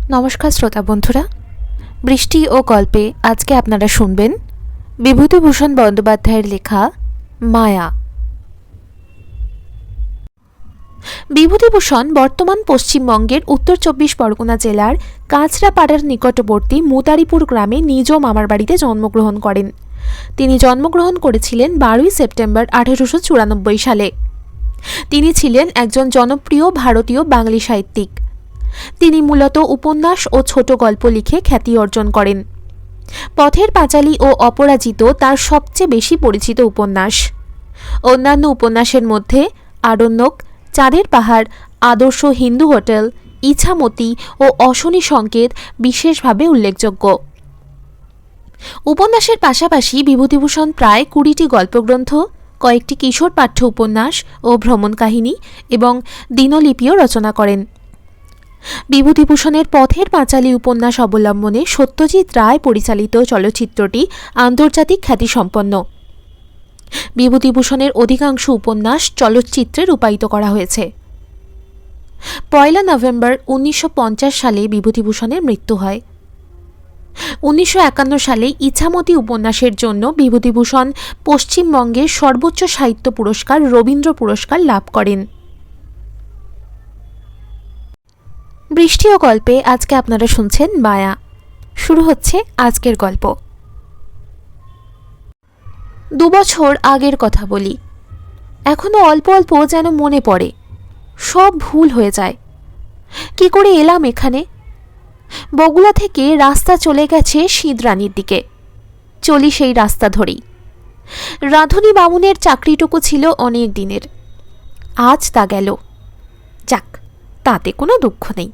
নমস্কার শ্রোতা বন্ধুরা, বৃষ্টি ও গল্পে আজকে আপনারা শুনবেন বিভূতিভূষণ বন্দ্যোপাধ্যায়ের লেখা মায়া। বিভূতিভূষণ বর্তমান পশ্চিমবঙ্গের উত্তর ২৪ পরগনা জেলার কাঁচরাপাড়ার নিকটবর্তী মুতারিপুর গ্রামে নিজ মামার বাড়িতে জন্মগ্রহণ করেন। তিনি জন্মগ্রহণ করেছিলেন ১২ই সেপ্টেম্বর ১৮৯৪ সালে। তিনি ছিলেন একজন জনপ্রিয় ভারতীয় বাঙালি সাহিত্যিক। তিনি মূলত উপন্যাস ও ছোট গল্প লিখে খ্যাতি অর্জন করেন। পথের পাঁচালী ও অপরাজিত তার সবচেয়ে বেশি পরিচিত উপন্যাস। অন্যান্য উপন্যাসের মধ্যে আরণ্যক, চাঁদের পাহাড়, আদর্শ হিন্দু হোটেল, ইছামতি ও অশনি সংকেত বিশেষভাবে উল্লেখযোগ্য। উপন্যাসের পাশাপাশি বিভূতিভূষণ প্রায় ২০টি গল্পগ্রন্থ, কয়েকটি কিশোর পাঠ্য উপন্যাস ও ভ্রমণ কাহিনী এবং দিনলিপিও রচনা করেন। বিভূতিভূষণের পথের পাঁচালী উপন্যাস অবলম্বনে সত্যজিৎ রায় পরিচালিত চলচ্চিত্রটি আন্তর্জাতিক খ্যাতিসম্পন্ন। বিভূতিভূষণের অধিকাংশ উপন্যাস চলচ্চিত্রে রূপায়িত করা হয়েছে। ১ নভেম্বর ১৯৫০ সালে বিভূতিভূষণের মৃত্যু হয়। ১৯৫১ সালে ইছামতি উপন্যাসের জন্য বিভূতিভূষণ পশ্চিমবঙ্গের সর্বোচ্চ সাহিত্য পুরস্কার রবীন্দ্র পুরস্কার লাভ করেন। বৃষ্টি ও গল্পে আজকে আপনারা শুনছেন মায়া। শুরু হচ্ছে আজকের গল্প। ২ বছর আগের কথা বলি। এখনো অল্প অল্প যেন মনে পড়ে, সব ভুল হয়ে যায়। কি করে এলাম এখানে? বগুলা থেকে রাস্তা চলে গেছে সিঁদরানির দিকে। চলি সেই রাস্তা ধরেই। রাঁধুনি বামুনের চাকরিটুকু ছিল অনেক দিনের, আজ তা গেল। যাক, তাতে কোনো দুঃখ নেই।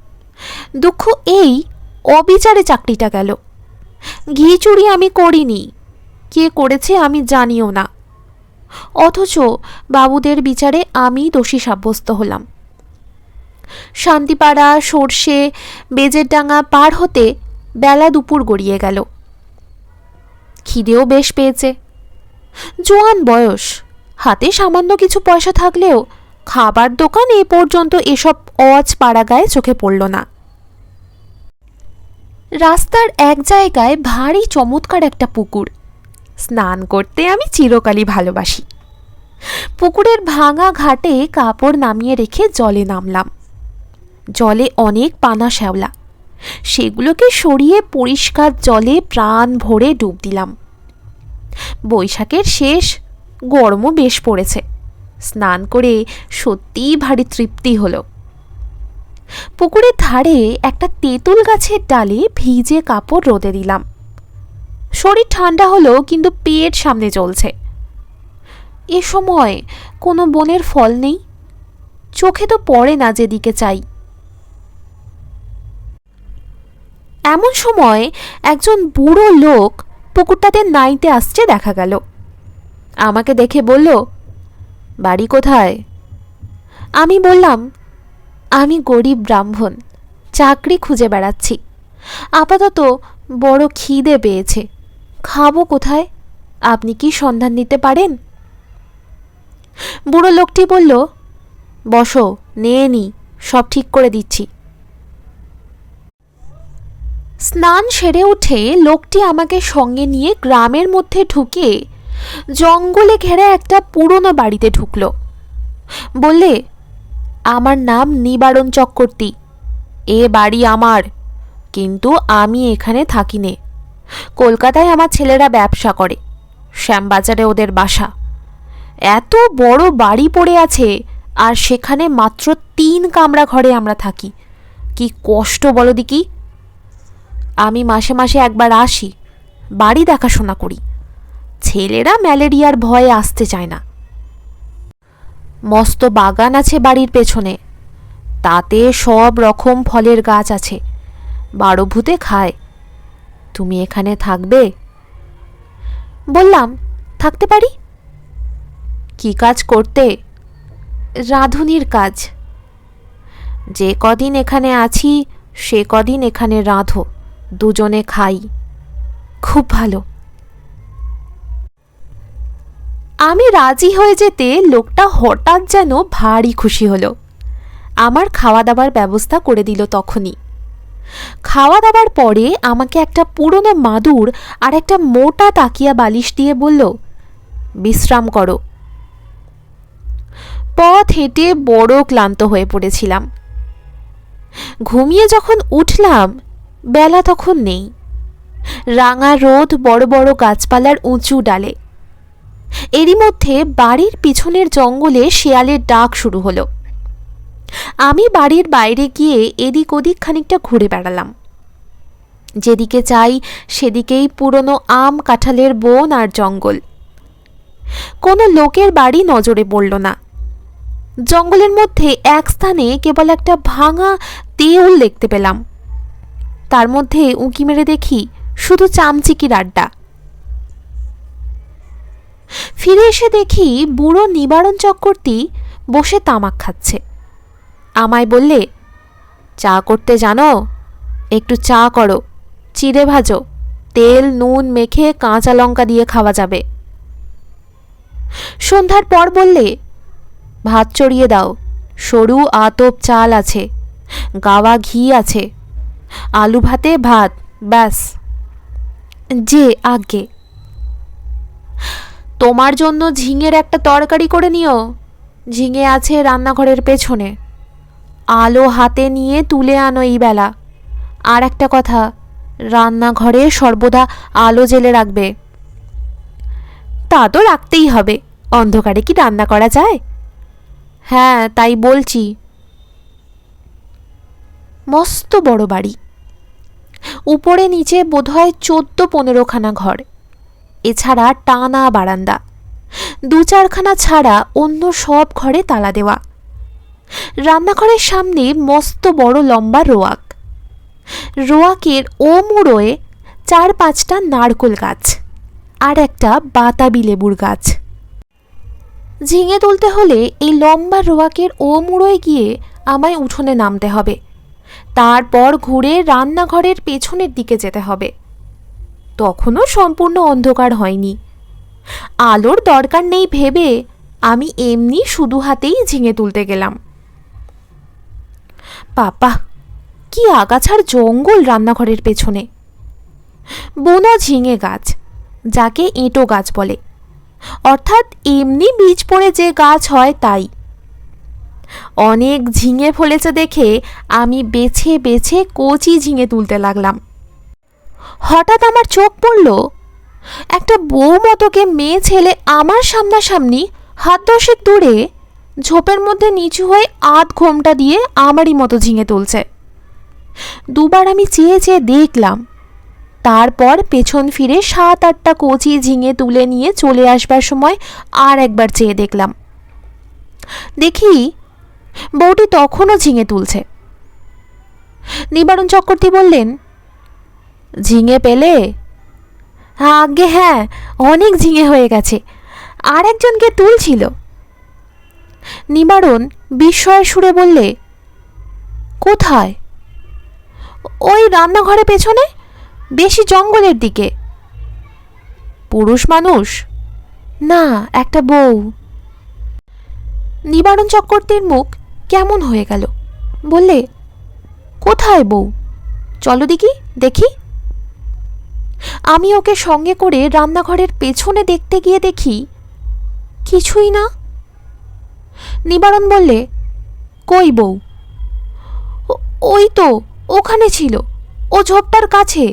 দুঃখ এই অবিচারে চাকরিটা গেল। ঘি চুরি আমি করিনি, কে করেছে আমি জানিও না, অথচ বাবুদের বিচারে আমি দোষী সাব্যস্ত হলাম। শান্তিপাড়া, সর্ষে, বেজের ডাঙা পার হতে বেলা দুপুর গড়িয়ে গেল। খিদেও বেশ পেয়েছে। জোয়ান বয়স, হাতে সামান্য কিছু পয়সা থাকলেও খাবার দোকান এ পর্যন্ত এসব অজ পাড়া গায়ে চোখে পড়ল না। রাস্তার এক জায়গায় ভারী চমৎকার একটা পুকুর। স্নান করতে আমি চিরকালই ভালোবাসি। পুকুরের ভাঙা ঘাটে কাপড় নামিয়ে রেখে জলে নামলাম। জলে অনেক পানা শ্যাওলা, সেগুলোকে সরিয়ে পরিষ্কার জলে প্রাণ ভরে ডুব দিলাম। বৈশাখের শেষ, গরমও বেশ পড়েছে। স্নান করে সত্যিই ভারী তৃপ্তি হলো। পুকুরের ধারে একটা তেঁতুল গাছের ডালে ভিজে কাপড় রোদে দিলাম। শরীর ঠান্ডা হলো, কিন্তু পেট সামনে জ্বলছে। এ সময় কোনো বনের ফল নেই, চোখে তো পড়ে না যেদিকে চাই। এমন সময় একজন বুড়ো লোক পুকুরটাতে নাইতে আসছে দেখা গেল। আমাকে দেখে বলল, বাড়ি কোথায়? আমি বললাম, আমি গরিব ব্রাহ্মণ, চাকরি খুঁজে বেড়াচ্ছি। আপাতত বড় খিদে পেয়েছে, খাবো কোথায়? আপনি কি সন্ধান দিতে পারেন? বুড়ো লোকটি বলল, বসো, নিয়ে নি, সব ঠিক করে দিচ্ছি। স্নান সেরে উঠে লোকটি আমাকে সঙ্গে নিয়ে গ্রামের মধ্যে ঢুকে জঙ্গলে ঘেরা একটা পুরনো বাড়িতে ঢুকলো। বললে, আমার নাম নিবারণ চক্রবর্তী, এ বাড়ি আমার, কিন্তু আমি এখানে থাকি নে। কলকাতায় আমার ছেলেরা ব্যবসা করে, শ্যামবাজারে ওদের বাসা। এত বড় বাড়ি পড়ে আছে, আর সেখানে মাত্র ৩ কামরা ঘরে আমরা থাকি। কি কষ্ট বলো দিকি। আমি মাসে মাসে একবার আসি, বাড়ি দেখাশোনা করি। ছেলেরা ম্যালেরিয়ার ভয়ে আসতে চায় না। মস্ত বাগান আছে বাড়ির পেছনে, তাতে সব রকম ফলের গাছ আছে, ১২ ভূতে খায়। তুমি এখানে থাকবে? বললাম, থাকতে পারি। কি কাজ করতে? রাঁধুনির কাজ। যে কদিন এখানে আছি সে কদিন এখানে রাঁধো, দুজনে খাই। খুব ভালো। আমি রাজি হয়ে যেতে লোকটা হঠাৎ যেন ভারী খুশি হলো। আমার খাওয়া দাবার ব্যবস্থা করে দিল তখনই। খাওয়া দাওয়ার পরে আমাকে একটা পুরনো মাদুর আর একটা মোটা তাকিয়া বালিশ দিয়ে বলল, বিশ্রাম করো। পথ হেঁটে বড় ক্লান্ত হয়ে পড়েছিলাম। ঘুমিয়ে যখন উঠলাম বেলা তখন নেই। রাঙা রোদ বড় বড় গাছপালার উঁচু ডালে। এরই মধ্যে বাড়ির পিছনের জঙ্গলে শেয়ালের ডাক শুরু হলো। আমি বাড়ির বাইরে গিয়ে এদিক ওদিক খানিকটা ঘুরে বেড়ালাম। যেদিকে চাই সেদিকেই পুরনো আম কাঁঠালের বন আর জঙ্গল। কোনো লোকের বাড়ি নজরে পড়ল না। জঙ্গলের মধ্যে এক স্থানে কেবল একটা ভাঙা দেউল দেখতে পেলাম। তার মধ্যে উঁকি মেরে দেখি শুধু চামচিকির আড্ডা। ফিরে এসে দেখি বুড়ো নিবারণ চক্রবর্তী বসে তামাক খাচ্ছে। আমায় বললে, চা করতে জানো? একটু চা করো, চিড়ে ভাজো, তেল নুন মেখে কাঁচা লঙ্কা দিয়ে খাওয়া যাবে। সন্ধ্যার পর বললে, ভাত চড়িয়ে দাও, সরু আতপ চাল আছে, গাওয়া ঘি আছে, আলু ভাতে ভাত, ব্যাস। যে আগে তোমার জন্য ঝিঙের একটা তরকারি করে নিও। ঝিঙে আছে রান্নাঘরের পেছনে, আলো হাতে নিয়ে তুলে আনো এই বেলা। আর একটা কথা, রান্নাঘরে সর্বদা আলো জেলে রাখবে। তা তো রাখতেই হবে, অন্ধকারে কি রান্না করা যায়? হ্যাঁ, তাই বলছি। মস্ত বড় বাড়ি, উপরে নিচে বোধহয় 14-15খানা ঘর, এছাড়া টানা বারান্দা। 2-4খানা ছাড়া অন্য সব ঘরে তালা দেওয়া। রান্নাঘরের সামনে মস্ত বড় লম্বা রোয়াক। রোয়াকের ও মুড়োয় 4-5টা নারকোল গাছ আর একটা বাতাবি লেবুর গাছ। ঝিঙে তুলতে হলে এই লম্বা রোয়াকের ও মুড়োয় গিয়ে আমায় উঠোনে নামতে হবে, তারপর ঘুরে রান্নাঘরের পেছনের দিকে যেতে হবে। তখনও সম্পূর্ণ অন্ধকার হয়নি। আলোর দরকার নেই ভেবে আমি এমনি শুধু হাতেই ঝিঙে তুলতে গেলাম। বাবা, কি আগাছার জঙ্গল রান্নাঘরের পেছনে! বুনো ঝিঙে গাছ, যাকে এঁটো গাছ বলে, অর্থাৎ এমনি বীজ পড়ে যে গাছ হয় তাই। অনেক ঝিঙে ফলেছে দেখে আমি বেছে বেছে কচি ঝিঙে তুলতে লাগলাম। হঠাৎ আমার চোখ পড়ল একটা বউ মতোকে মেয়ে ছেলে আমার সামনাসামনি 10 দূরে ঝোপের মধ্যে নিচু হয়ে আধ ঘোমটা দিয়ে আমারই মতো ঝিঙে তুলছে। দুবার আমি চেয়ে চেয়ে দেখলাম, তারপর পেছন ফিরে 7-8টা কচি ঝিঙে তুলে নিয়ে চলে আসবার সময় আর একবার চেয়ে দেখলাম। দেখি বউটি তখনও ঝিঙে তুলছে। নিবারণ চক্রবর্তী বললেন, ঝিঙে পেলে? আগে হ্যাঁ, অনেক ঝিঙে হয়ে গেছে, আর একজনকে তুলছিল। নিবারণ বিস্ময়ের সুরে বললে, কোথায়? ওই রান্নাঘরে পেছনে, বেশি জঙ্গলের দিকে। পুরুষ মানুষ? না, একটা বউ। নিবারণ চক্রবর্তীর মুখ কেমন হয়ে গেল। বললে, কোথায় বউ? চলো দেখি দেখি। আমি ওকে সঙ্গে করে রান্নাঘরের পেছনে দেখতে গিয়ে দেখি কিছুই না। নিবারণ বললে, কই বউ? ওই তো ওখানে ছিল, ও ঝোপটার কাছে।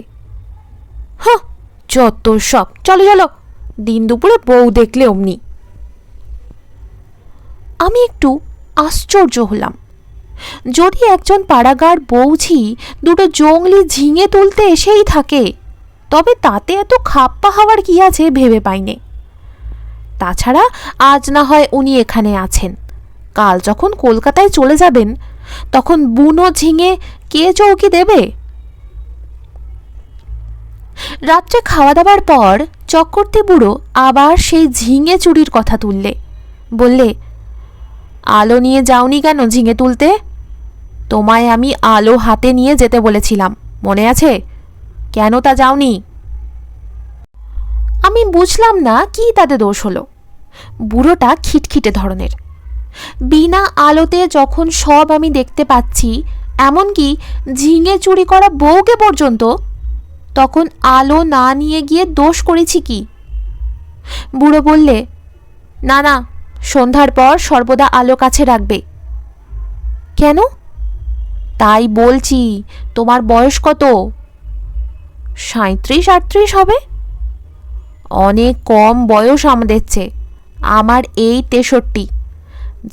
হ্যাঁ, যত সব, চলো চলো, দিন দুপুরে বউ দেখলে অমনি। আমি একটু আশ্চর্য হলাম। যদি একজন পাড়াগার বউঝি দুটো জংলি ঝিঙে তুলতে এসেই থাকে, তবে তাতে এত খাপ্পা হওয়ার কি আছে ভেবে পাইনে। তাছাড়া আজ না হয় উনি এখানে আছেন, কাল যখন কলকাতায় চলে যাবেন তখন বুনো ঝিঙে কে চৌকি দেবে? রাত্রে খাওয়া দাওয়ার পর চক্রবর্তী বুড়ো আবার সেই ঝিঙে চুরির কথা তুললে। বললে, আলো নিয়ে যাওনি কেন ঝিঙে তুলতে? তোমায় আমি আলো হাতে নিয়ে যেতে বলেছিলাম, মনে আছে? কেন তা যাওনি? আমি বুঝলাম না কি তাতে দোষ হলো। বুড়োটা খিটখিটে ধরনের। বিনা আলোতে যখন সব আমি দেখতে পাচ্ছি, এমনকি ঝিঙে চুরি করা বউকে পর্যন্ত। তখন আলো না নিয়ে গিয়ে দোষ করেছি কি? বুড়ো বললে, না না, সন্ধ্যার পর সর্বদা আলো কাছে রাখবে। কেন? তাই বলছি। তোমার বয়স কত? 37-38 হবে। অনেক কম বয়স আমাদের চেয়ে। আমার এই 63।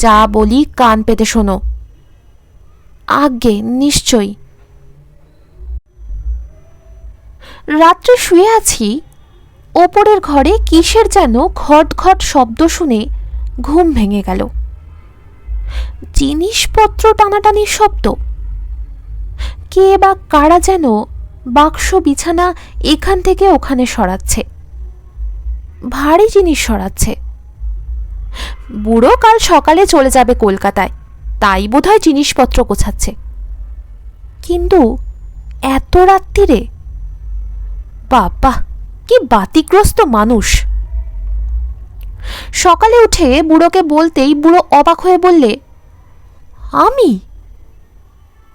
যা বলি কান পেতে শোনো। আজ্ঞে, নিশ্চয়ই। রাত্রে শুয়ে আছি, ওপরের ঘরে কিসের যেন ঘট ঘট শব্দ শুনে ঘুম ভেঙে গেল। জিনিসপত্র টানাটানির শব্দ। কে বা কারা যেন বাক্স বিছানা এখান থেকে ওখানে সরাচ্ছে, ভারী জিনিস সরাচ্ছে। বুড়ো কাল সকালে চলে যাবে কলকাতায়, তাই বোধহয় জিনিসপত্র গোছাচ্ছে। কিন্তু এত রাত্রিরে? বাবা, কি বাতিগ্রস্ত মানুষ! সকালে উঠে বুড়োকে বলতেই বুড়ো অবাক হয়ে বললে, আমি?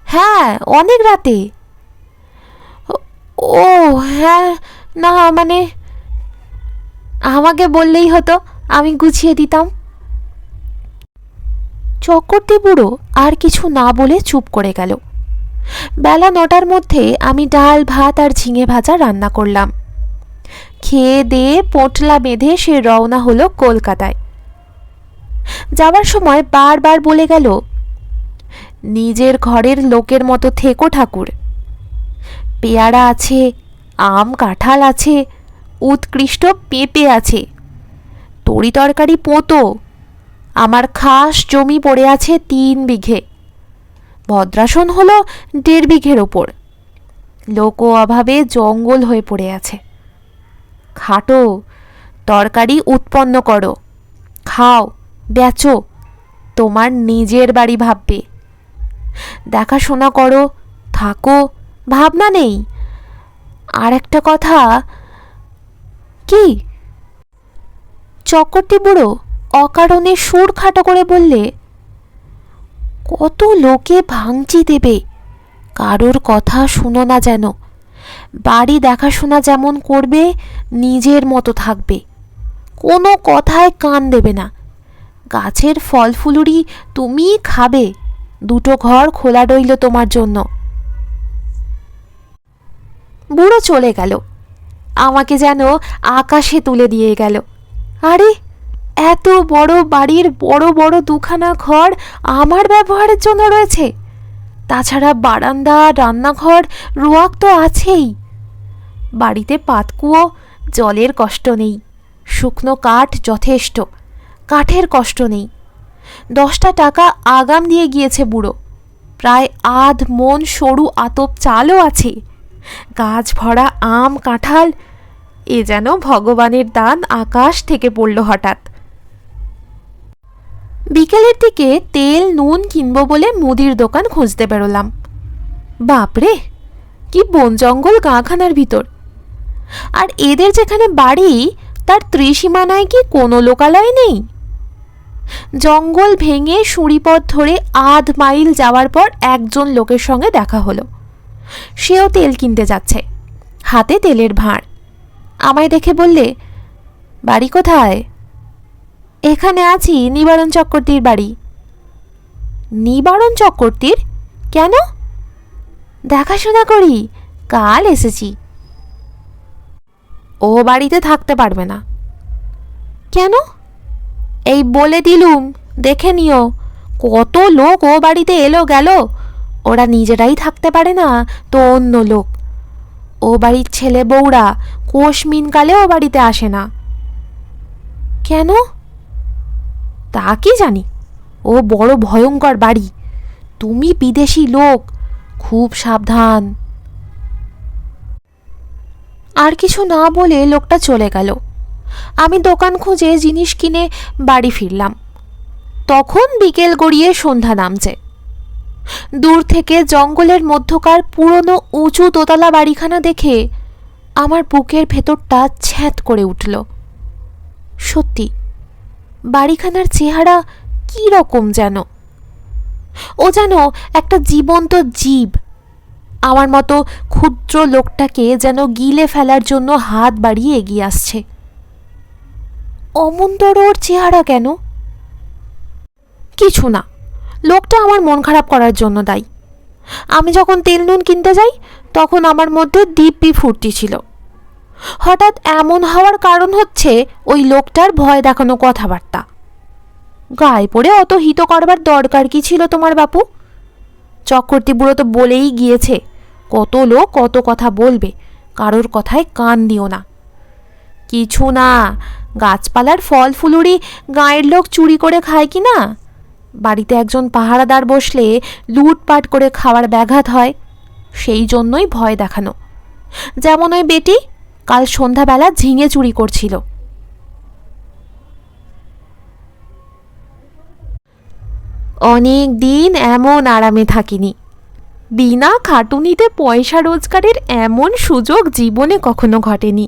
হ্যাঁ, অনেক রাতে। ও হ্যাঁ, না মানে আমাকে বললেই হতো, আমি গুছিয়ে দিতাম। চক্রবর্তী বুড়ো আর কিছু না বলে চুপ করে গেল। বেলা 9টার মধ্যে আমি ডাল ভাত আর ঝিঙে ভাজা রান্না করলাম। খেয়ে দিয়ে পোটলা বেঁধে সে রওনা হলো কলকাতায়। যাবার সময় বারবার বলে গেল, নিজের ঘরের লোকের মতো থেকো ঠাকুর। পেয়ারা আছে, আম কাঁঠাল আছে, উৎকৃষ্ট পেঁপে আছে, তরি তরকারি পোঁতো। আমার খাস জমি পড়ে আছে 3 বিঘে। ভদ্রাসন হলো 1.5 বিঘের ওপর। লোক অভাবে জঙ্গল হয়ে পড়ে আছে। খাটো, তরকারি উৎপন্ন করো, খাও, বেচো, তোমার নিজের বাড়ি ভাববে। দেখাশোনা করো, থাকো, ভাবনা নেই। আর একটা কথা। কি? চক্রবর্তী বুড়ো অকারণে সুর খাটো করে বললে, কত লোকে ভাঙচি দেবে, কারোর কথা শুনো না যেন। বাড়ি দেখাশোনা যেমন করবে, নিজের মতো থাকবে, কোনো কথায় কান দেবে না। গাছের ফল ফুলুরি তুমিই খাবে, 2টো ঘর খোলা রইল তোমার জন্য। বুড়ো চলে গেল, আমাকে যেন আকাশে তুলে দিয়ে গেল। আরে, এত বড় বাড়ির বড় বড় 2খানা ঘর আমার ব্যবহারের জন্য রয়েছে। তাছাড়া বারান্দা, রান্নাঘর, রোয়াক তো আছেই। বাড়িতে পাতকুয়ো, জলের কষ্ট নেই। শুকনো কাঠ যথেষ্ট, কাঠের কষ্ট নেই। 10টা টাকা আগাম দিয়ে গিয়েছে বুড়ো। প্রায় 1/2 মণ সরু আতপ চালও আছে। গাছ ভরা আম কাঁঠাল। এ যেন ভগবানের দান আকাশ থেকে পড়ল হঠাৎ। বিকেলের দিকে তেল নুন কিনবো বলে মুদির দোকান খুঁজতে বেরোলাম। বাপরে, কি বন জঙ্গল গাঁখানার ভিতর! আর এদের যেখানে বাড়ি, তার ত্রিসীমানায় কি কোনো লোকালয় নেই? জঙ্গল ভেঙে সুড়িপথ ধরে 1/2 মাইল যাওয়ার পর একজন লোকের সঙ্গে দেখা হলো। সেও তেল কিনতে যাচ্ছে, হাতে তেলের ভাঁড়। আমায় দেখে বললে, বাড়ি কোথায়? এখানে আছি, নিবারণ চক্রবর্তীর বাড়ি। নিবারণ চক্রবর্তীর? কেন? দেখাশোনা করি, কাল এসেছি। ও বাড়িতে থাকতে পারবে না। কেন? এই বলে দিলুম, দেখে নিও। কত লোক ও বাড়িতে এলো গেল, ওরা নিজেরাই থাকতে পারে না তো অন্য লোক। ও বাড়ির ছেলে বউরা কোশমিনকালে ও বাড়িতে আসে না। কেন? তা কি জানি। ও বড় ভয়ঙ্কর বাড়ি। তুমি বিদেশি লোক, খুব সাবধান। আর কিছু না বলে লোকটা চলে গেল। আমি দোকান খুঁজে জিনিস কিনে বাড়ি ফিরলাম। তখন বিকেল গড়িয়ে সন্ধ্যা নামছে। দূর থেকে জঙ্গলের মধ্যকার পুরনো উঁচু দোতলা বাড়িখানা দেখে আমার বুকের ভেতরটা ছ্যাঁত করে উঠল। সত্যি, বাড়িখানার চেহারা কি রকম যেন। ও যেন একটা জীবন্ত জীব, আমার মতো ক্ষুদ্র লোকটাকে যেন গিলে ফেলার জন্য হাত বাড়িয়ে এগিয়ে আসছে। অমন্তর ওর চেহারা কেন? কিছু না, লোকটা আমার মন খারাপ করার জন্য দায়ী। আমি যখন তেল নুন কিনতে যাই তখন আমার মধ্যে দিব্যি ফুর্তি ছিল। হঠাৎ এমন হওয়ার কারণ হচ্ছে ওই লোকটার ভয় দেখানো কথাবার্তা। গায়ে পড়ে অত হিত করবার দরকার কি ছিল তোমার বাপু? চক্রবর্তী বুড়ো তো বলেই গিয়েছে, কত লোক কত কথা বলবে, কারোর কথায় কান দিও না। কিছু না, গাছপালার ফল ফুলুরি গাঁয়ের লোক চুরি করে খায় কি না? বাড়িতে একজন পাহারাদার বসলে লুটপাট করে খাওয়ার ব্যাঘাত হয়, সেই জন্যই ভয় দেখানো। যেমন ওই বেটি কাল সন্ধ্যাবেলা ঝিঙে চুরি করছিল। অনেক দিন এমন আরামে থাকিনি। বিনা খাটুনিতে পয়সা রোজগারের এমন সুযোগ জীবনে কখনো ঘটেনি।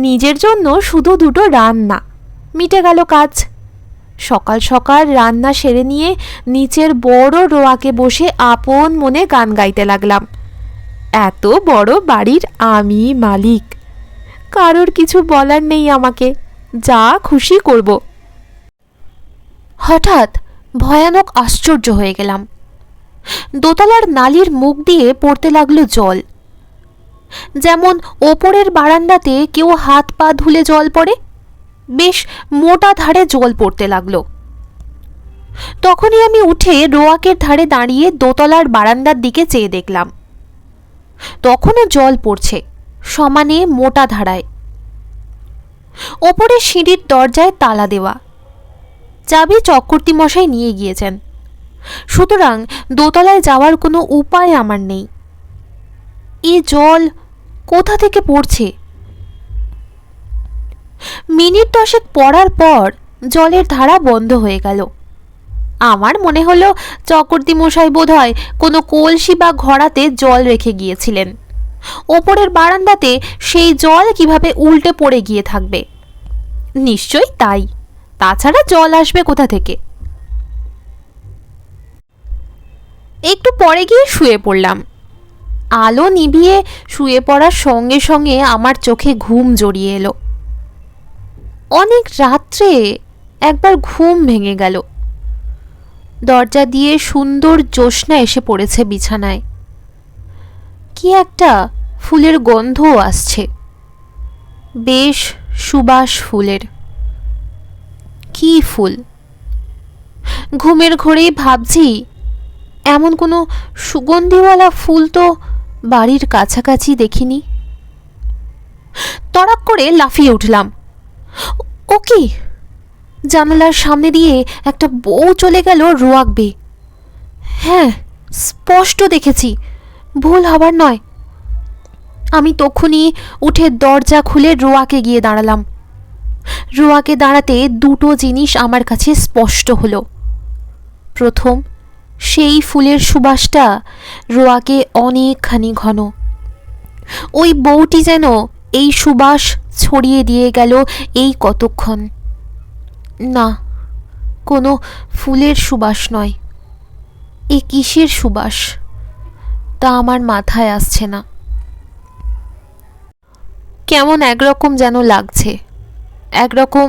নিজের জন্য শুধু দুটো রান্না, মিটে গেল কাজ। সকাল সকাল রান্না সেরে নিয়ে নিচের বড় রোয়াকে বসে আপন মনে গান গাইতে লাগলাম। এত বড় বাড়ির আমি মালিক, কারোর কিছু বলার নেই আমাকে, যা খুশি করব। হঠাৎ ভয়ানক আশ্চর্য হয়ে গেলাম। দোতলার নালির মুখ দিয়ে পড়তে লাগলো জল, যেমন ওপরের বারান্দাতে কেউ হাত পা ধুলে জল পড়ে, বেশ মোটা ধারে জল পড়তে লাগলো। তখনই আমি উঠে রোয়াকের ধারে দাঁড়িয়ে দোতলার বারান্দার দিকে চেয়ে দেখলাম, তখনও জল পড়ছে সমানে মোটা ধারায়। ওপরে সিঁড়ির দরজায় তালা দেওয়া, চাবি চক্রবর্তী মশাই নিয়ে গিয়েছেন, সুতরাং দোতলায় যাওয়ার কোনো উপায় আমার নেই। এ জল কোথা থেকে পড়ছে? মিনিট 10 পড়ার পর জলের ধারা বন্ধ হয়ে গেল। আমার মনে হলো চক্রবর্তী মশাই বোধহয় কোনো কলসি বা ঘড়াতে জল রেখে গিয়েছিলেন। ওপরের বারান্দাতে সেই জল কিভাবে উল্টে পড়ে গিয়ে থাকবে? নিশ্চয়ই তাই, তাছাড়া জল আসবে কোথা থেকে? একটু পরে গিয়ে শুয়ে পড়লাম। আলো নিভিয়ে শুয়ে পড়ার সঙ্গে সঙ্গে আমার চোখে ঘুম জড়িয়ে এলো। অনেক রাত্রে একবার ঘুম ভেঙে গেল। দরজা দিয়ে সুন্দর জ্যোৎস্না এসে পড়েছে বিছানায়। কি একটা ফুলের গন্ধও আসছে, বেশ সুবাস ফুলের। কি ফুল? ঘুমের ঘোরেই ভাবছি, এমন কোনো সুগন্ধিওয়ালা ফুল তো বাড়ির কাছাকাছি দেখিনি। তড়াক করে লাফিয়ে উঠলাম। ও কি! জানালার সামনে দিয়ে একটা বউ চলে গেল রোয়াক বেয়ে। হ্যাঁ, স্পষ্ট দেখেছি, ভুল হবার নয়। আমি তখনই উঠে দরজা খুলে রোয়াকে গিয়ে দাঁড়ালাম। রোয়াকে দাঁড়াতে দুটো জিনিস আমার কাছে স্পষ্ট হলো। প্রথম, সেই ফুলের সুবাসটা রোয়াকে অনেকখানি ঘন। ওই বউটি যেন এই সুবাস ছড়িয়ে দিয়ে গেল এই কতক্ষণ। না, কোনো ফুলের সুবাস নয়। এ কিসের সুবাস তা আমার মাথায় আসছে না। কেমন একরকম যেন লাগছে, একরকম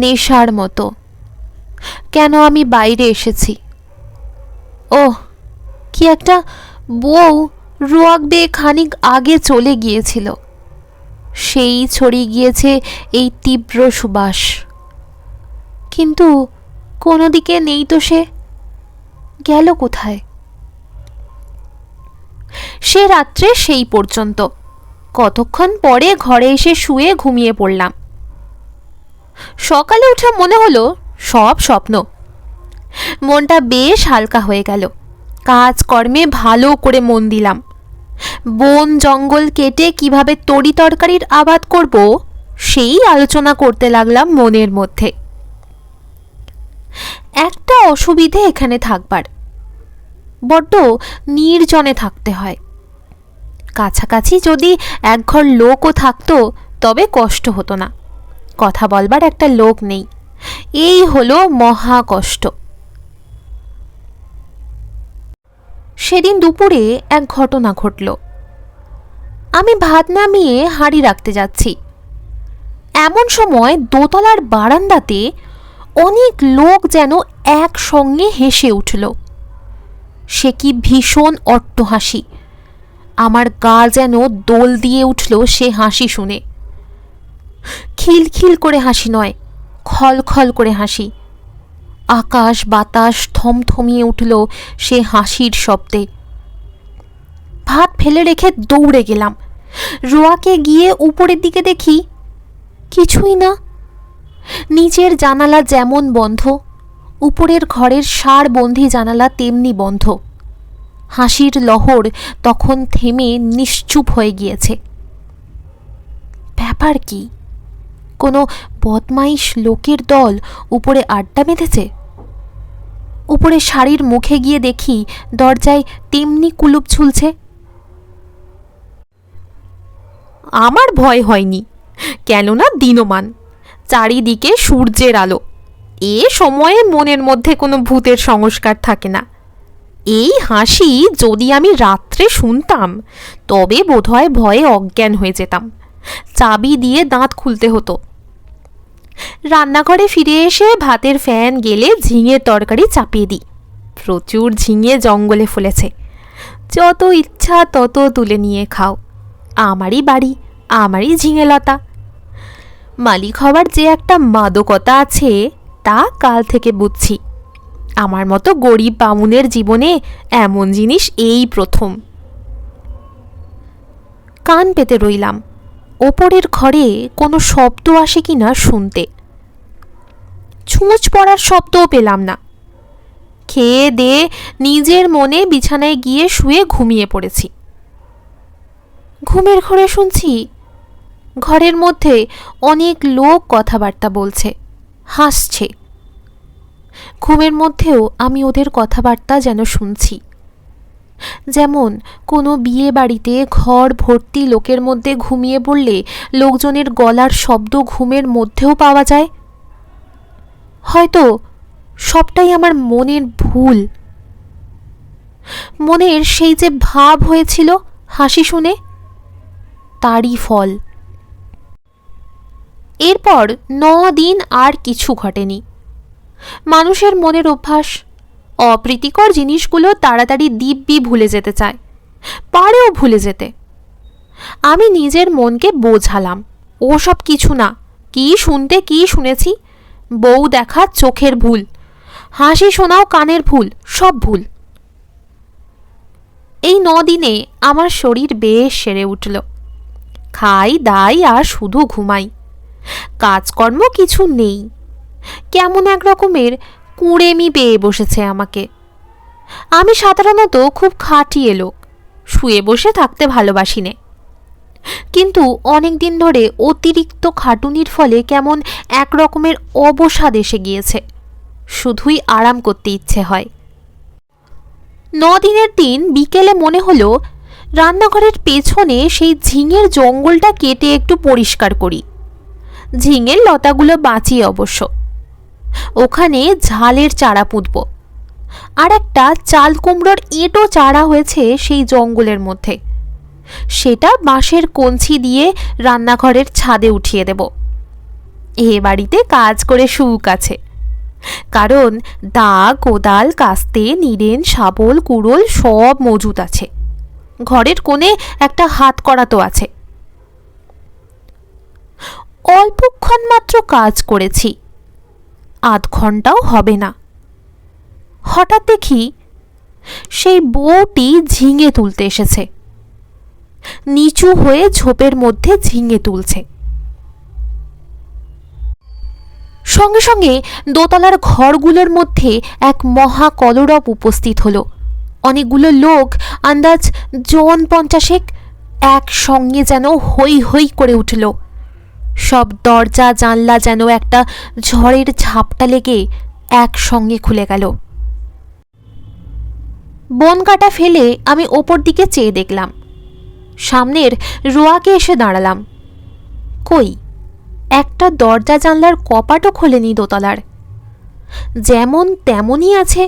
নেশার মতো। কেন আমি বাইরে এসেছি? ও, কি একটা বউ রোয়াক বেয়ে খানিক আগে চলে গিয়েছিল, সেই ছড়িয়ে গিয়েছে এই তীব্র সুবাস। কিন্তু কোনো দিকে নেই তো, সে গেল কোথায়? সে রাত্রে সেই পর্যন্ত। কতক্ষণ পরে ঘরে এসে শুয়ে ঘুমিয়ে পড়লাম। সকালে উঠে মনে হলো সব স্বপ্ন। মনটা বেশ হালকা হয়ে গেল। কাজকর্মে ভালো করে মন দিলাম। বন জঙ্গল কেটে কিভাবে তরি তরকারির আবাদ করব সেই আলোচনা করতে লাগলাম মনের মধ্যে। একটা অসুবিধে এখানে থাকবার, বড্ড নির্জনে থাকতে হয়। কাছাকাছি যদি একঘর লোকও থাকতো তবে কষ্ট হতো না। কথা বলবার একটা লোক নেই, এই হলো মহা কষ্ট। সেদিন দুপুরে এক ঘটনা ঘটল। আমি ভাত নামিয়ে হাঁড়ি রাখতে যাচ্ছি, এমন সময় দোতলার বারান্দাতে অনেক লোক যেন একসঙ্গে হেসে উঠল। সে কি ভীষণ অট্টহাসি! আমার গা যেন দোল দিয়ে উঠল সে হাসি শুনে। খিলখিল করে হাসি নয়, খলখল করে হাসি। আকাশ বাতাস থমথমিয়ে উঠল সে হাসির শব্দে। ভাত ফেলে রেখে দৌড়ে গেলাম। রোয়াকে গিয়ে উপরের দিকে দেখি, কিছুই না। নিচের জানালা যেমন বন্ধ, উপরের ঘরের সারবন্ধী জানালা তেমনি বন্ধ। হাসির লহর তখন থেমে নিশ্চুপ হয়ে গিয়েছে। ব্যাপার কি? কোনো বদমাইশ লোকের দল উপরে আড্ডা বেঁধেছে? উপরে শাড়ির মুখে গিয়ে দেখি দরজায় তেমনি কুলুপ ঝুলছে। আমার ভয় হয়নি, কেননা দিনমান, চারিদিকে সূর্যের আলো। এ সময়ে মনের মধ্যে কোনো ভূতের সংস্কার থাকে না। এই হাসি যদি আমি রাত্রে শুনতাম তবে বোধহয় ভয়ে অজ্ঞান হয়ে যেতাম, চাবি দিয়ে দাঁত খুলতে হতো। রান্নাঘরে ফিরে এসে ভাতের ফ্যান গেলে ঝিঙের তরকারি চাপিয়ে দিই। প্রচুর ঝিঙে জঙ্গলে ফলেছে, যত ইচ্ছা তত তুলে নিয়ে খাও। আমারই বাড়ি, আমারই ঝিঙে লতা। মালিক হওয়ার যে একটা মাদকতা আছে তা কাল থেকে বুঝছি। আমার মতো গরিব বামুনের জীবনে এমন জিনিস এই প্রথম। কান পেতে রইলাম ওপরের ঘরে কোনো শব্দ আসে কিনা শুনতে। ছুঁচ পড়ার শব্দও পেলাম না। খেয়ে দিয়ে নিজের মনে বিছানায় গিয়ে শুয়ে ঘুমিয়ে পড়েছি। ঘুমের ঘরে শুনছি ঘরের মধ্যে অনেক লোক কথাবার্তা বলছে, হাসছে। ঘুমের মধ্যেও আমি ওদের কথাবার্তা যেন শুনছি। যেমন কোনো বিয়ে বাড়িতে ঘর ভর্তি লোকের মধ্যে ঘুমিয়ে পড়লে লোকজনের গলার শব্দ ঘুমের মধ্যেও পাওয়া যায়। হয়তো সবটাই আমার মনের ভুল। মনের সেই যে ভাব হয়েছিল হাসি শুনে, তারই ফল। এরপর 9 দিন আর কিছু ঘটেনি। মানুষের মনের অভ্যাস, অপ্রীতিকর জিনিসগুলো তাড়াতাড়ি দিব্যি ভুলে যেতে চায়, পারেও ভুলে যেতে। আমি নিজের মনকে বোঝালাম ও সব কিছু না, কি শুনতে কি শুনেছি, বউ দেখা চোখের ভুল, হাসি শোনাও কানের ভুল, সব ভুল। এই 9 দিনে আমার শরীর বেশ সেরে উঠল। খাই দাই আর শুধু ঘুমাই, কাজকর্ম কিছু নেই। কেমন এক রকমের কুঁড়েমি পেয়ে বসেছে আমাকে। আমি সাধারণত খুব খাটিয়ে লোক, শুয়ে বসে থাকতে ভালোবাসি নে। কিন্তু অনেক দিন ধরে অতিরিক্ত খাটুনির ফলে কেমন এক রকমের অবসাদ এসে গিয়েছে, শুধুই আরাম করতে ইচ্ছে হয়। 9 দিনের দিন বিকেলে মনে হলো রান্নাঘরের পেছনে সেই ঝিঙের জঙ্গলটা কেটে একটু পরিষ্কার করি। ঝিঙের লতাগুলো বাঁচিয়ে অবশ্য। ওখানে ঝালের চারা পুঁতব। আর একটা চাল কুমড়োর এঁটো চারা হয়েছে সেই জঙ্গলের মধ্যে, সেটা বাঁশের কঞ্চি দিয়ে রান্নাঘরের ছাদে উঠিয়ে দেব। এ বাড়িতে কাজ করে সুখ আছে, কারণ দা, কোদাল, কাস্তে, নিরেন, শাবল, কুড়োল সব মজুত আছে। ঘরের কোণে একটা হাত করা তো আছে। অল্পক্ষণ মাত্র কাজ করেছি, আধ ঘন্টাও হবে না। হঠাৎ দেখি সেই বউটি ঝিঙে তুলতে এসেছে। নিচু হয়ে ঝোপের মধ্যে ঝিঙে তুলছে। সঙ্গে সঙ্গে দোতলার ঘরগুলোর মধ্যে এক মহা কলরব উপস্থিত হলো। অনেকগুলো লোক, আন্দাজ জন 50 একসঙ্গে যেন হই হই করে উঠল। সব দরজা জানলা যেন একটা ঝড়ের ঝাপটা লেগে একসঙ্গে খুলে গেল। বন কাটা ফেলে আমি ওপর দিকে চেয়ে দেখলাম। সামনের রোয়াকে এসে দাঁড়ালাম। কই, একটা দরজা জানলার কপাটও খোলেনি দোতলার, যেমন তেমনই আছে।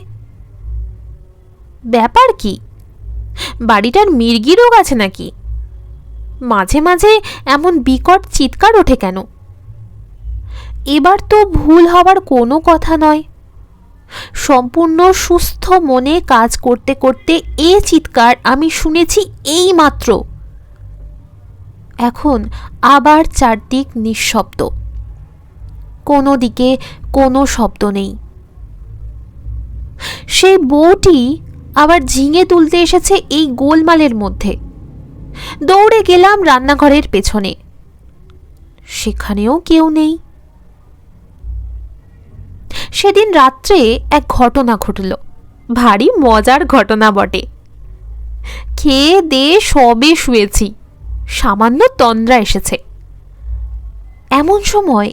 ব্যাপার কি, বাড়িটার মির্গি রোগ আছে নাকি? মাঝে মাঝে এমন বিকট চিৎকার ওঠে কেন? এবার তো ভুল হবার কোনো কথা নয়। সম্পূর্ণ সুস্থ মনে কাজ করতে করতে এ চিৎকার আমি শুনেছি এই মাত্র। এখন আবার চারদিক নিঃশব্দ, কোনো দিকে কোনো শব্দ নেই। সেই বউটি আবার ঝিঙে তুলতে এসেছে এই গোলমালের মধ্যে। দৌড়ে গেলাম রান্নাঘরের পেছনে, সেখানেও কেউ নেই। সেদিন রাত্রে এক ঘটনা ঘটল, ভারী মজার ঘটনা বটে। খেয়ে দিয়ে সবে শুয়েছি, সামান্য তন্দ্রা এসেছে। এমন সময়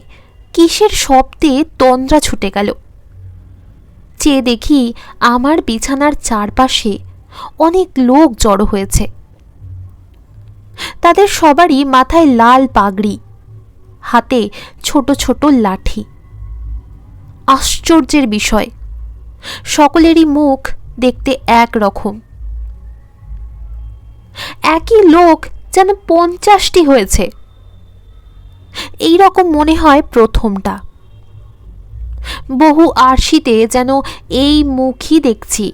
কিসের শব্দে তন্দ্রা ছুটে গেল। চেয়ে দেখি আমার বিছানার চারপাশে অনেক লোক জড়ো হয়েছে। তাদের সবারই মাথায় লাল পাগড়ি, হাতে ছোট ছোট লাঠি। আশ্চর্যের বিষয়, সকলেরই মুখ দেখতে এক রকম। একই লোক যেন 50টি হয়েছে, এই রকম মনে হয় প্রথমটা। বহু আরশিতে যেন এই মুখই দেখছি।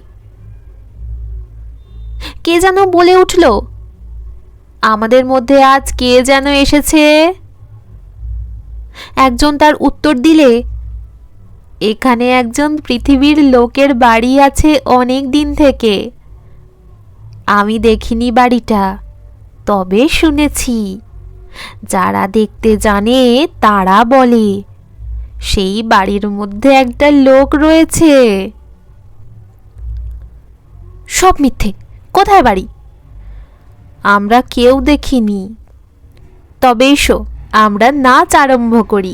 কে যেন বলে উঠল, আমাদের মধ্যে আজ কে যেন এসেছে। একজন তার উত্তর দিলে, এখানে একজন পৃথিবীর লোকের বাড়ি আছে অনেক দিন থেকে। আমি দেখিনি বাড়িটা, তবে শুনেছি। যারা দেখতে জানে তারা বলে সেই বাড়ির মধ্যে একটা লোক রয়েছে। সব মিথ্যে। কোথায় বাড়ি? আমরা কেউ দেখিনি। তবে এসো আমরা নাচ আরম্ভ করি।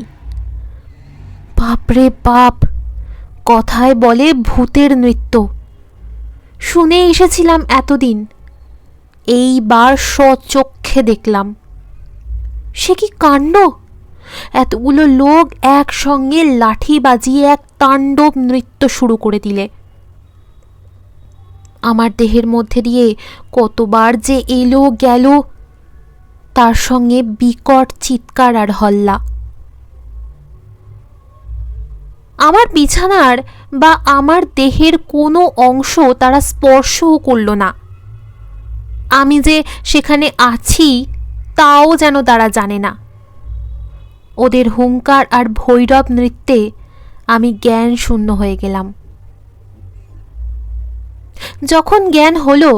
বাপরে বাপ, কথায় বলে ভূতের নৃত্য। শুনে এসেছিলাম এতদিন, এইবার স্বচক্ষে দেখলাম। সে কি কাণ্ড! এতগুলো লোক একসঙ্গে লাঠি বাজিয়ে এক তাণ্ডব নৃত্য শুরু করে দিলে। আমার দেহের মধ্যে দিয়ে কতবার যে এলো গেল, তার সঙ্গে বিকট চিৎকার আর হল্লা। আমার বিছানার বা আমার দেহের কোনো অংশ তারা স্পর্শও করল না। আমি যে সেখানে আছি তাও যেন তারা জানে না। ওদের হুঙ্কার আর ভৈরব নৃত্যে আমি জ্ঞান শূন্য হয়ে গেলাম। যখন জ্ঞান হলো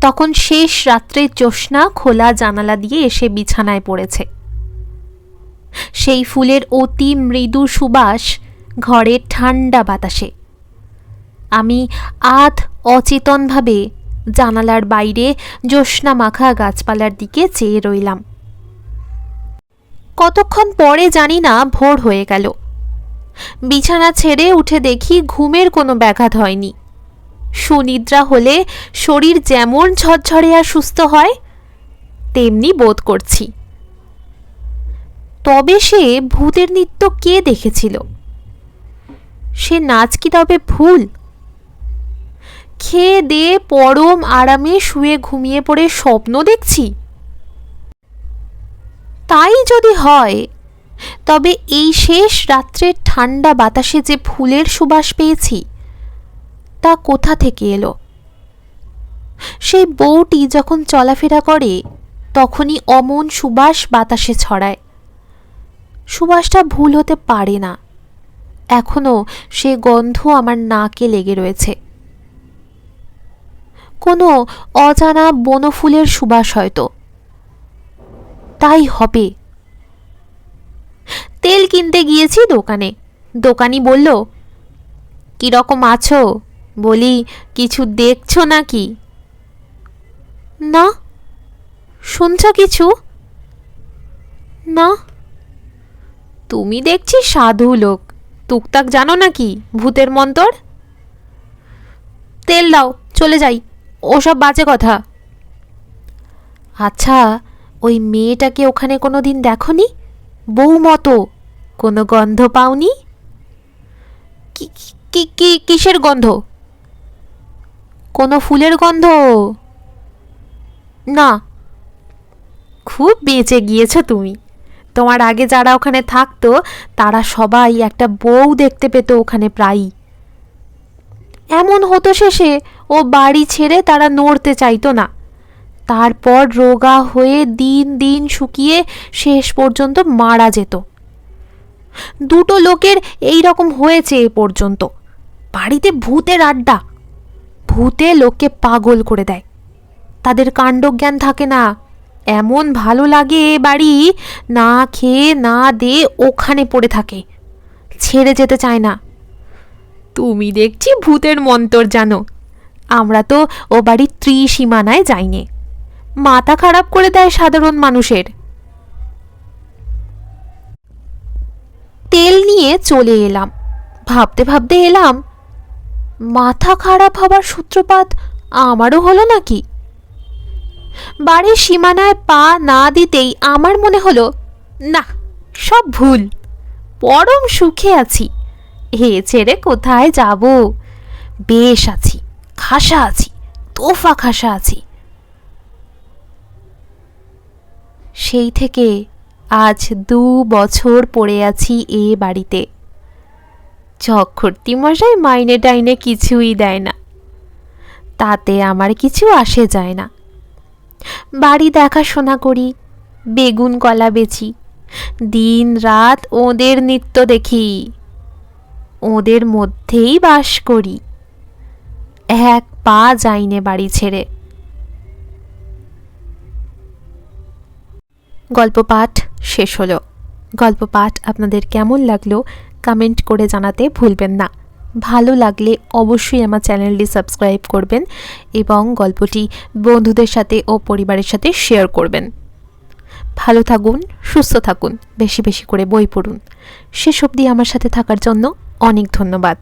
তখন শেষ রাত্রে জ্যোৎস্না খোলা জানালা দিয়ে এসে বিছানায় পড়েছে। সেই ফুলের অতি মৃদু সুবাস ঘরের ঠান্ডা বাতাসে। আমি আধ অচেতনভাবে জানালার বাইরে জ্যোৎস্না মাখা গাছপালার দিকে চেয়ে রইলাম। কতক্ষণ পরে জানি না ভোর হয়ে গেল। বিছানা ছেড়ে উঠে দেখি ঘুমের কোনো ব্যাঘাত হয়নি। সুনিদ্রা হলে শরীর যেমন ঝরঝরে আর সুস্থ হয় তেমনি বোধ করছি। তবে সে ভূতের নৃত্য কে দেখেছিল? সে নাচ কি তবে ভুল? খেয়ে দিয়ে পরম আরামে শুয়ে ঘুমিয়ে পড়ে স্বপ্ন দেখছি? তাই যদি হয় তবে এই শেষ রাত্রের ঠান্ডা বাতাসে যে ফুলের সুবাস পেয়েছি তা কোথা থেকে এলো? সেই বউটি যখন চলাফেরা করে তখনই অমন সুবাস বাতাসে ছড়ায়। সুবাসটা ভুল হতে পারে না। এখনো সে গন্ধ আমার নাকে লেগে রয়েছে। কোনো অজানা বনফুলের সুবাস হয়তো। তাই হবে। তেল কিনতে গিয়েছি দোকানে। দোকানি বলল, কিরকম আছো? বলি, কিছু দেখছো নাকি? না। শুনছ কিছু? না। তুমি দেখছি সাধু লোক, টুকটাক জানো নাকি ভূতের মন্তর? তেল দাও, চলে যাই, ওসব বাজে কথা। আচ্ছা, ওই মেয়েটাকে ওখানে কোনো দিন দেখনি? বউ মতো, কোনো গন্ধ পাওনি? কিসের গন্ধ? কোনো ফুলের গন্ধ? না। খুব বেঁচে গিয়েছো তুমি। তোমার আগে যারা ওখানে থাকতো তারা সবাই একটা বউ দেখতে পেত ওখানে প্রায়ই। এমন হতো শেষে ও বাড়ি ছেড়ে তারা নড়তে চাইতো না। তারপর রোগা হয়ে দিন দিন শুকিয়ে শেষ পর্যন্ত মারা যেত। দুটো লোকের এই রকম হয়েছে এ পর্যন্ত। বাড়িতে ভূতের আড্ডা। ভূতে লোককে পাগল করে দেয়। তাদের কাণ্ডজ্ঞান থাকে না। এমন ভালো লাগে এ বাড়ি, না খেয়ে না দে ওখানে পড়ে থাকে, ছেড়ে যেতে চায় না। তুমি দেখছি ভূতের মন্তর জানো। আমরা তো ও বাড়ির ত্রিসীমানায় যাইনি। মাথা খারাপ করে দেয় সাধারণ মানুষের। তেল নিয়ে চলে এলাম। ভাবতে ভাবতে এলাম, মাথা খারাপ হবার সূত্রপাত আমারও হলো নাকি? বাড়ির সীমানায় পা না দিতেই আমার মনে হলো, না, সব ভুল। পরম সুখে আছি। হে ছেড়ে কোথায় যাব? বেশ আছি, খাসা আছি, তোফা খাসা আছি। সেই থেকে আজ 2 বছর পড়ে আছি এ বাড়িতে। চক্রবর্তী মশাই মাইনে টাইনে কিছুই দেয় না, তাতে আমার কিছু আসে যায় না। বাড়ি দেখাশোনা করি, বেগুন কলা বেচি, দিন রাত ওদের নৃত্য দেখি, ওদের মধ্যেই বাস করি। এক পা যাইনে বাড়ি ছেড়ে। গল্প পাঠ শেষ হলো। গল্প পাঠ আপনাদের কেমন লাগলো কমেন্ট করে জানাতে ভুলবেন না। ভালো লাগলে অবশ্যই আমার চ্যানেলটি সাবস্ক্রাইব করবেন এবং গল্পটি বন্ধুদের সাথে ও পরিবারের সাথে শেয়ার করবেন। ভালো থাকুন, সুস্থ থাকুন, বেশি বেশি করে বই পড়ুন। শেষ অবধি আমার সাথে থাকার জন্য অনেক ধন্যবাদ।